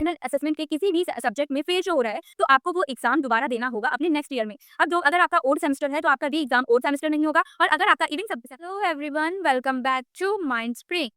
Internal assessment के किसी भी सब्जेक्ट में फेल शो हो रहा है तो आपको वो एग्जाम दोबारा देना होगा अपने नेक्स्ट ईयर में। अब जो अगर आपका ओल्ड सेमेस्टर है तो आपका री एग्जाम ओल्ड सेमेस्टर में ही होगा, और अगर आपका इविंग सब। Hello everyone, welcome back to Mind Spring.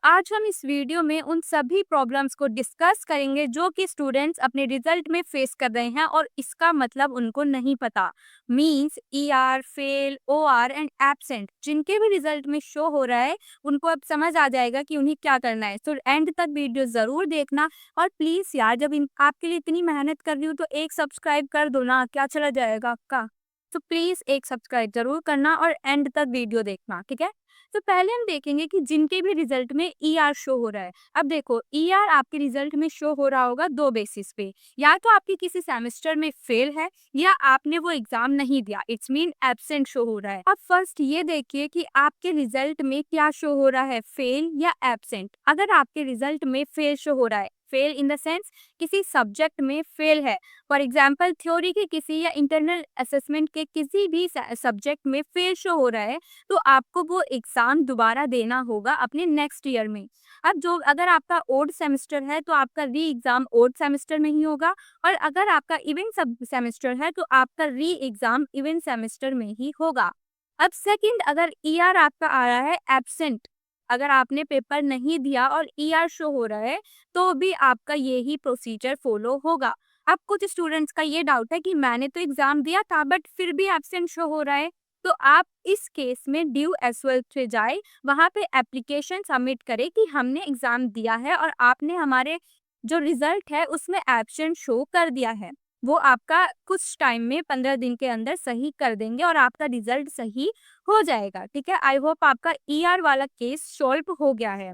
आज हम इस वीडियो में उन सभी प्रॉब्लम्स को डिस्कस करेंगे जो कि स्टूडेंट्स अपने रिजल्ट में फेस कर रहे हैं और इसका मतलब उनको नहीं पता। Means ER, fail, OR and absent जिनके भी रिजल्ट में शो हो रहा है उनको अब समझ आ जाएगा कि उन्हें क्या करना है। तो एंड तक वीडियो जरूर देखना। और प्लीज यार, जब आपके लिए इतनी मेहनत कर रही हूँ तो एक सब्सक्राइब कर दो ना, क्या चला जाएगा आपका। तो प्लीज एक सब्सक्राइब जरूर करना और एंड तक वीडियो देखना, ठीक है। तो पहले हम देखेंगे कि जिनके भी रिजल्ट में ईआर शो हो रहा है। अब देखो, ईआर आपके रिजल्ट में शो हो रहा होगा दो बेसिस पे, या तो आपकी किसी सेमेस्टर में फेल है या आपने वो एग्जाम नहीं दिया, इट्स मीन एब्सेंट शो हो रहा है। अब फर्स्ट ये देखिए कि आपके रिजल्ट में क्या शो हो रहा है, फेल या एब्सेंट। अगर आपके रिजल्ट में फेल शो हो रहा है, फेल इन द सेंस किसी सब्जेक्ट में फेल है, फॉर एग्जाम्पल थ्योरी के किसी या इंटरनल असेसमेंट के किसी भी सब्जेक्ट में फेल शो हो रहा है, तो आपको वो एग्जाम दोबारा देना होगा अपने नेक्स्ट ईयर में। अब जो अगर आपका ओल्ड सेमेस्टर है तो आपका री एग्जाम ओल्ड सेमेस्टर में ही होगा, और अगर आपका इवेंट सब सेमेस्टर है तो आपका री एग्जाम इवेंट सेमेस्टर में ही होगा। अब सेकंड, अगर ईआर आपका आ रहा है एब्सेंट, अगर आपने पेपर नहीं दिया और ईआर शो हो रहा है तो भी आपका यही प्रोसीजर फॉलो होगा। अब कुछ स्टूडेंट्स का ये डाउट है कि मैंने तो एग्जाम दिया था बट फिर भी एब्सेंट शो हो रहा है, तो आप इस केस में ड्यू एसवेल पे जाए, वहां पे एप्लीकेशन सबमिट करें कि हमने एग्जाम दिया है और आपने हमारे जो रिजल्ट है उसमें एब्सेंट शो कर दिया है। वो आपका कुछ टाइम में 15 दिन के अंदर सही कर देंगे और आपका रिजल्ट सही हो जाएगा, ठीक है। आई होप आपका ईआर वाला केस सॉल्व हो गया है।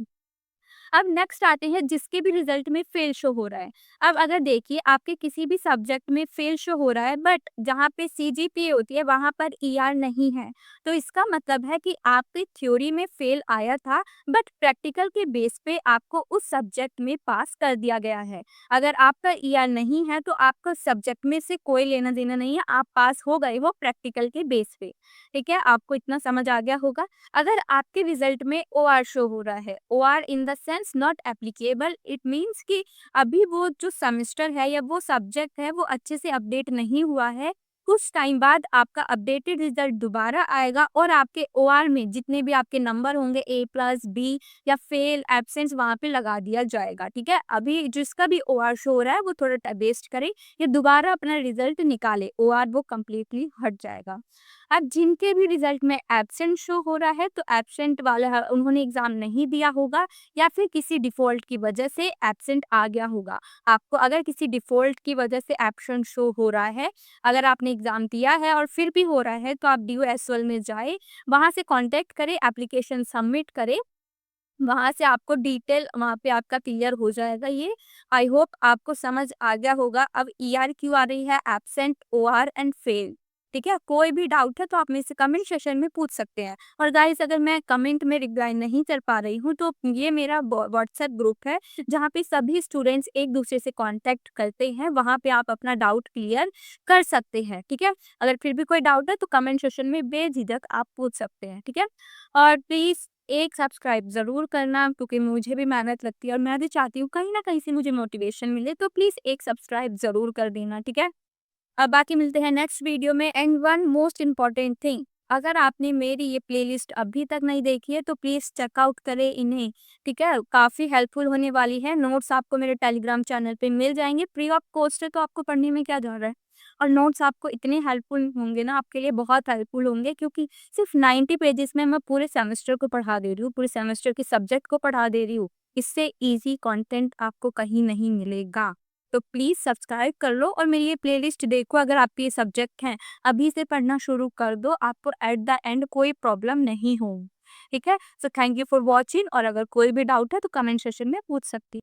अब नेक्स्ट आते हैं जिसके भी रिजल्ट में फेल शो हो रहा है। अब अगर देखिए आपके किसी भी सब्जेक्ट में फेल शो हो रहा है बट जहाँ पे सीजीपीए होती है वहाँ पर ईआर नहीं है, तो इसका मतलब है कि आपकी थ्योरी में फेल आया था बट प्रैक्टिकल के बेस पे आपको उस सब्जेक्ट में पास कर दिया गया है। अगर आपका ईआर नहीं है तो आपका सब्जेक्ट में से कोई लेना देना नहीं है, आप पास हो गए वो प्रैक्टिकल के बेस पे, ठीक है। आपको इतना समझ आ गया होगा। अगर आपके रिजल्ट में ओ आर शो हो रहा है, O R in the sense not applicable, it means कि अभी वो जो सेमेस्टर है या वो सब्जेक्ट है वो अच्छे से अपडेट नहीं हुआ है। कुछ टाइम बाद आपका अपडेटेड रिजल्ट दोबारा आएगा और आपके ओ आर में जितने भी आपके नंबर होंगे ए प्लस बी या फेल एब्सेंस वहाँ पे लगा दिया जाएगा, ठीक है। अभी जिसका भी ओ आर शो हो रहा है वो थोड़ा बेस्ट करे या दोबारा अपना रिजल्ट निकाले, ओ आर वो कम्प्लीटली हट जाएगा। अब जिनके भी रिजल्ट में एब्सेंट शो हो रहा है तो एब्सेंट वाला उन्होंने एग्जाम नहीं दिया होगा या फिर किसी डिफॉल्ट की वजह से एब्सेंट आ गया होगा। आपको अगर किसी डिफॉल्ट की वजह से एब्सेंट शो हो रहा है, अगर आपने एग्जाम दिया है और फिर भी हो रहा है, तो आप ड्यू एसएल में जाए, वहां से कांटेक्ट करें, एप्लीकेशन सबमिट करें, वहां से आपको डिटेल वहां पे आपका क्लियर हो जाएगा ये। आई होप आपको समझ आ गया होगा। अब ईआर क्यों आ रही है, एब्सेंट, ओआर एंड फेल, ठीक है। कोई भी डाउट है तो आप मेरे से कमेंट सेशन में पूछ सकते हैं। और गाइस, अगर मैं कमेंट में रिप्लाई नहीं कर पा रही हूँ तो ये मेरा व्हाट्सएप ग्रुप है जहाँ पे सभी स्टूडेंट्स एक दूसरे से कांटेक्ट करते हैं, वहाँ पे आप अपना डाउट क्लियर कर सकते हैं, ठीक है। अगर फिर भी कोई डाउट है तो कमेंट सेशन में बेझिझक आप पूछ सकते हैं, ठीक है। और प्लीज एक सब्सक्राइब ज़रूर करना क्योंकि मुझे भी मेहनत लगती है और मैं भी चाहती हूँ कहीं न कहीं से मुझे मोटिवेशन मिले, तो प्लीज़ एक सब्सक्राइब ज़रूर कर देना, ठीक है? अब बाकी मिलते हैं नेक्स्ट वीडियो में। And one most important thing, अगर आपने मेरी ये प्लेलिस्ट अभी तक नहीं देखी है तो प्लीज़ चेकआउट करें इन्हें, ठीक है? काफ़ी हेल्पफुल होने वाली है। नोट्स आपको मेरे टेलीग्राम चैनल पे मिल जाएँगे, फ्री ऑफ कॉस्ट है, तो आपको पढ़ने में क्या जा रहा है? और नोट्स आपको इतने हेल्पफुल होंगे ना, आपके लिए बहुत हेल्पफुल होंगे क्योंकि सिर्फ 90 पेजेस में मैं पूरे सेमेस्टर को पढ़ा दे रही हूँ, पूरे सेमेस्टर के सब्जेक्ट को पढ़ा दे रही हूँ। इससे ईज़ी कंटेंट आपको कहीं नहीं मिलेगा। तो प्लीज़ सब्सक्राइब कर लो और मेरी ये प्लेलिस्ट देखो। अगर आपके ये सब्जेक्ट हैं, अभी से पढ़ना शुरू कर दो, आपको एट द एंड कोई प्रॉब्लम नहीं हो, ठीक है। So thank you for watching, और अगर कोई भी डाउट है तो कमेंट सेशन में पूछ सकती